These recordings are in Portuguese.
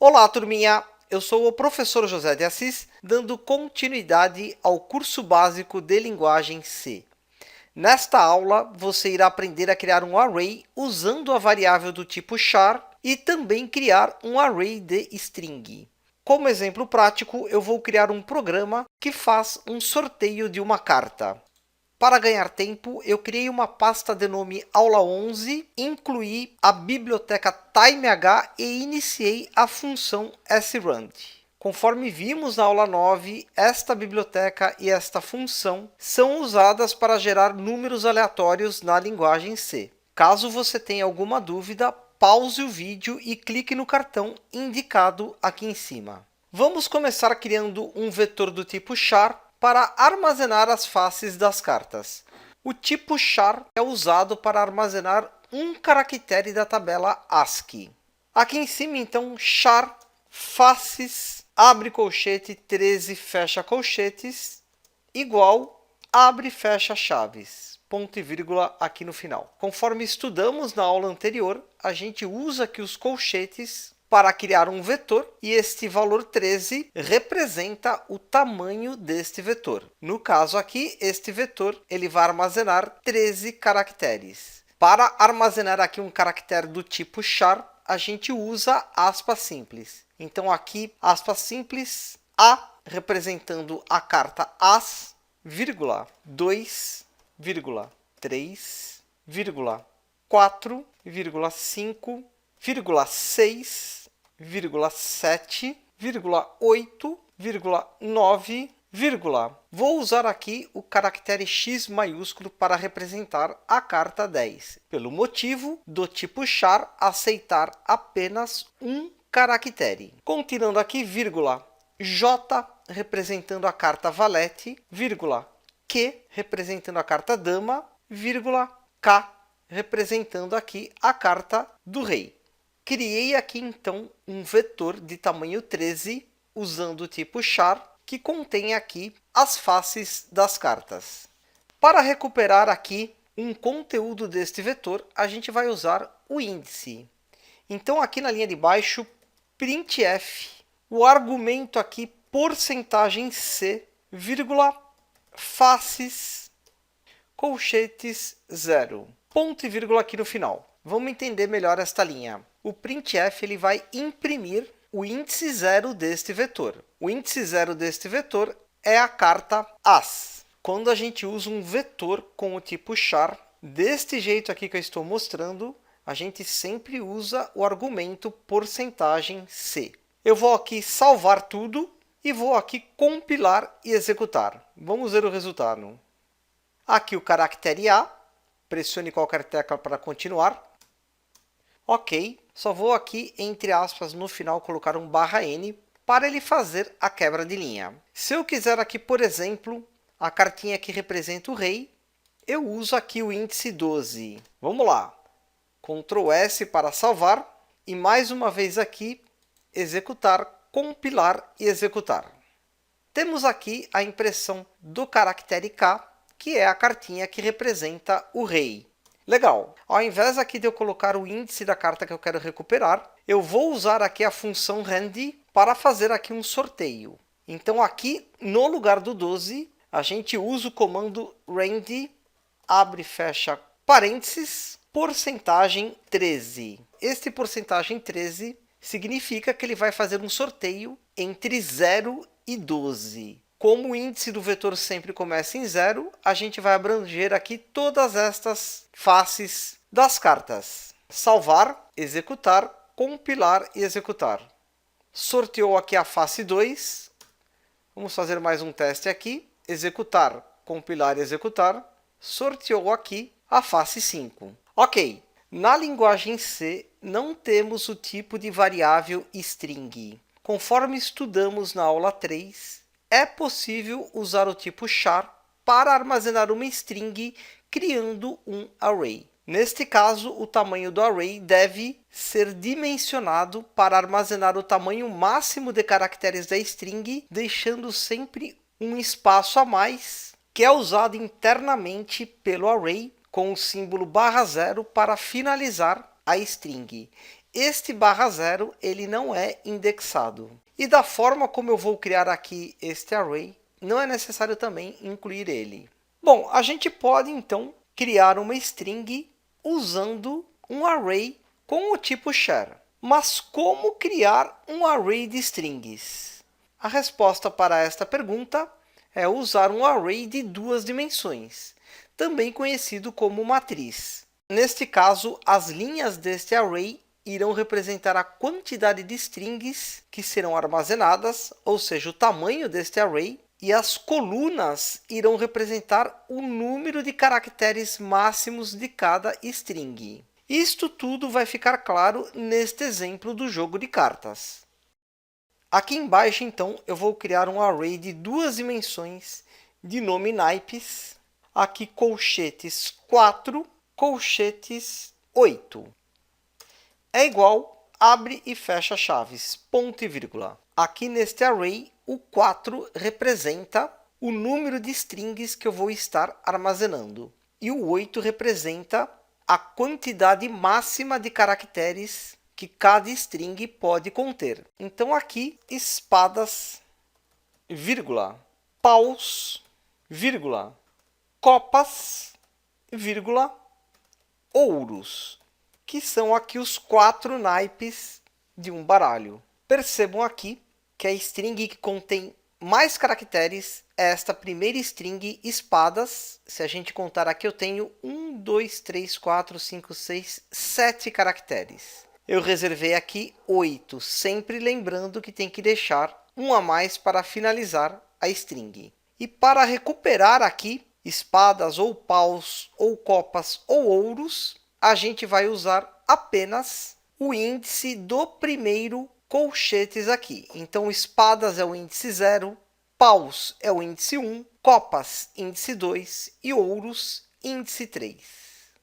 Olá, turminha! Eu sou o professor José de Assis, dando continuidade ao curso básico de linguagem C. Nesta aula, você irá aprender a criar um array usando a variável do tipo char e também criar um array de string. Como exemplo prático, eu vou criar um programa que faz um sorteio de uma carta. Para ganhar tempo, eu criei uma pasta de nome aula 11, incluí a biblioteca TimeH e iniciei a função srand. Conforme vimos na aula 9, esta biblioteca e esta função são usadas para gerar números aleatórios na linguagem C. Caso você tenha alguma dúvida, pause o vídeo e clique no cartão indicado aqui em cima. Vamos começar criando um vetor do tipo char para armazenar as faces das cartas. O tipo char é usado para armazenar um caractere da tabela ASCII. Aqui em cima, então, char faces, abre colchete, 13, fecha colchetes, igual, abre, fecha chaves, ponto e vírgula aqui no final. Conforme estudamos na aula anterior, a gente usa aqui os colchetes para criar um vetor, e este valor 13 representa o tamanho deste vetor. No caso aqui, este vetor ele vai armazenar 13 caracteres. Para armazenar aqui um caractere do tipo char, a gente usa aspas simples. Então aqui, aspas simples, A representando a carta as, vírgula, 2, vírgula, 3, vírgula, 4, vírgula, 5, vírgula, 6, 7, 8, 9, vou usar aqui o caractere X maiúsculo para representar a carta 10, pelo motivo do tipo char aceitar apenas um caractere. Continuando aqui, vírgula, J representando a carta valete, vírgula, Q representando a carta dama, vírgula, K representando aqui a carta do rei. Criei aqui, então, um vetor de tamanho 13, usando o tipo char, que contém aqui as faces das cartas. Para recuperar aqui um conteúdo deste vetor, a gente vai usar o índice. Então, aqui na linha de baixo, printf, o argumento aqui, porcentagem C, vírgula, faces, colchetes, 0. Ponto e vírgula aqui no final. Vamos entender melhor esta linha. O printf ele vai imprimir o índice 0 deste vetor. O índice 0 deste vetor é a carta as. Quando a gente usa um vetor com o tipo char, deste jeito aqui que eu estou mostrando, a gente sempre usa o argumento porcentagem C. Eu vou aqui salvar tudo e vou aqui compilar e executar. Vamos ver o resultado. Aqui o caractere A. Pressione qualquer tecla para continuar. Ok, só vou aqui, entre aspas, no final colocar um /n para ele fazer a quebra de linha. Se eu quiser aqui, por exemplo, a cartinha que representa o rei, eu uso aqui o índice 12. Vamos lá. Ctrl S para salvar e mais uma vez aqui, executar, compilar e executar. Temos aqui a impressão do caractere K, que é a cartinha que representa o rei. Legal. Ao invés aqui de eu colocar o índice da carta que eu quero recuperar, eu vou usar aqui a função rand para fazer aqui um sorteio. Então aqui, no lugar do 12, a gente usa o comando rand, abre e fecha parênteses, porcentagem 13. Este porcentagem 13 significa que ele vai fazer um sorteio entre 0 e 12. Como o índice do vetor sempre começa em 0, a gente vai abranger aqui todas estas faces das cartas. Salvar, executar, compilar e executar. Sorteou aqui a face 2. Vamos fazer mais um teste aqui. Executar, compilar e executar. Sorteou aqui a face 5. Ok, na linguagem C não temos o tipo de variável string. Conforme estudamos na aula 3, é possível usar o tipo char para armazenar uma string criando um array. Neste caso, o tamanho do array deve ser dimensionado para armazenar o tamanho máximo de caracteres da string, deixando sempre um espaço a mais, que é usado internamente pelo array com o símbolo /0 para finalizar a string. este /0 ele não é indexado. E da forma como eu vou criar aqui este array, não é necessário também incluir ele. Bom, a gente pode então criar uma string usando um array com o tipo char. Mas como criar um array de strings? A resposta para esta pergunta é usar um array de 2 dimensões, também conhecido como matriz. Neste caso, as linhas deste array irão representar a quantidade de strings que serão armazenadas, ou seja, o tamanho deste array, e as colunas irão representar o número de caracteres máximos de cada string. Isto tudo vai ficar claro neste exemplo do jogo de cartas. Aqui embaixo, então, eu vou criar um array de 2 dimensões de nome naipes. Aqui, colchetes 4, colchetes 8. É igual, abre e fecha chaves, ponto e vírgula. Aqui neste array, o 4 representa o número de strings que eu vou estar armazenando. E o 8 representa a quantidade máxima de caracteres que cada string pode conter. Então, aqui, espadas, vírgula, paus, vírgula, copas, vírgula, ouros, que são aqui os 4 naipes de um baralho. Percebam aqui que a string que contém mais caracteres é esta primeira string, espadas. Se a gente contar aqui, eu tenho 1, 2, 3, 4, 5, 6, 7 caracteres. Eu reservei aqui 8, sempre lembrando que tem que deixar um a mais para finalizar a string. E para recuperar aqui espadas, ou paus, ou copas, ou ouros, a gente vai usar apenas o índice do primeiro colchetes aqui. Então, espadas é o índice 0, paus é o índice 1, copas, índice 2 e ouros, índice 3.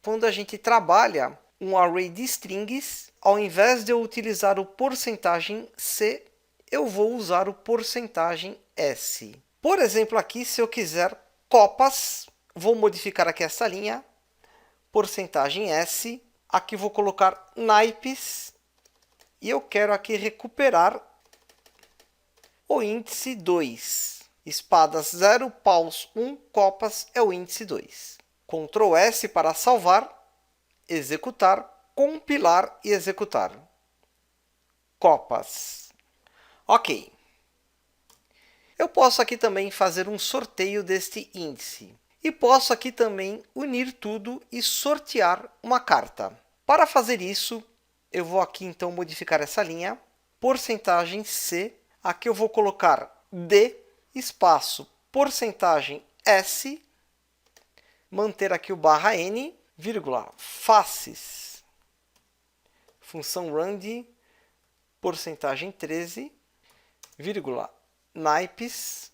Quando a gente trabalha um array de strings, ao invés de eu utilizar o porcentagem %C, eu vou usar o porcentagem %S. Por exemplo, aqui, se eu quiser copas, vou modificar aqui essa linha, porcentagem %S. Aqui vou colocar naipes e eu quero aqui recuperar o índice 2. Espadas 0, paus 1, copas é o índice 2. Ctrl S para salvar, executar, compilar e executar. Copas. Ok. Eu posso aqui também fazer um sorteio deste índice. E posso aqui também unir tudo e sortear uma carta. Para fazer isso, eu vou aqui então modificar essa linha, porcentagem %C. Aqui eu vou colocar D, espaço, porcentagem %S, manter aqui o /N, vírgula, faces, função rand, porcentagem 13, vírgula, naipes,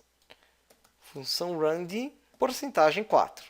função rand, porcentagem 4.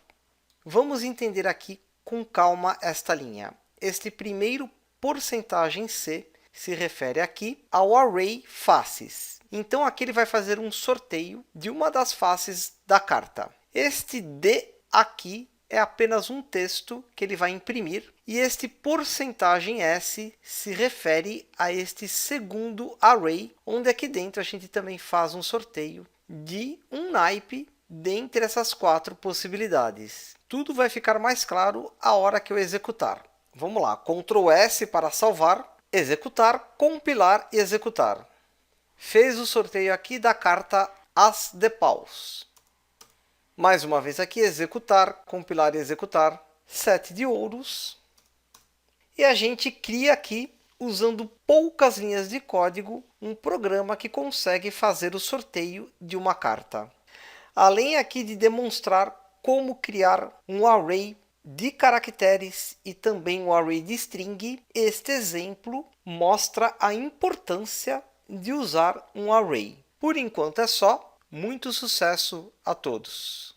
Vamos entender aqui com calma esta linha. Este primeiro porcentagem %C se refere aqui ao array faces. Então, aqui ele vai fazer um sorteio de uma das faces da carta. Este D aqui é apenas um texto que ele vai imprimir. E este porcentagem %S se refere a este segundo array, onde aqui dentro a gente também faz um sorteio de um naipe dentre essas 4 possibilidades. Tudo vai ficar mais claro a hora que eu executar. Vamos lá, Ctrl S para salvar, executar, compilar e executar. Fez o sorteio aqui da carta As de Paus. Mais uma vez aqui, executar, compilar e executar. 7 de ouros. E a gente cria aqui, usando poucas linhas de código, um programa que consegue fazer o sorteio de uma carta. Além aqui de demonstrar como criar um array de caracteres e também um array de string, este exemplo mostra a importância de usar um array. Por enquanto é só. Muito sucesso a todos!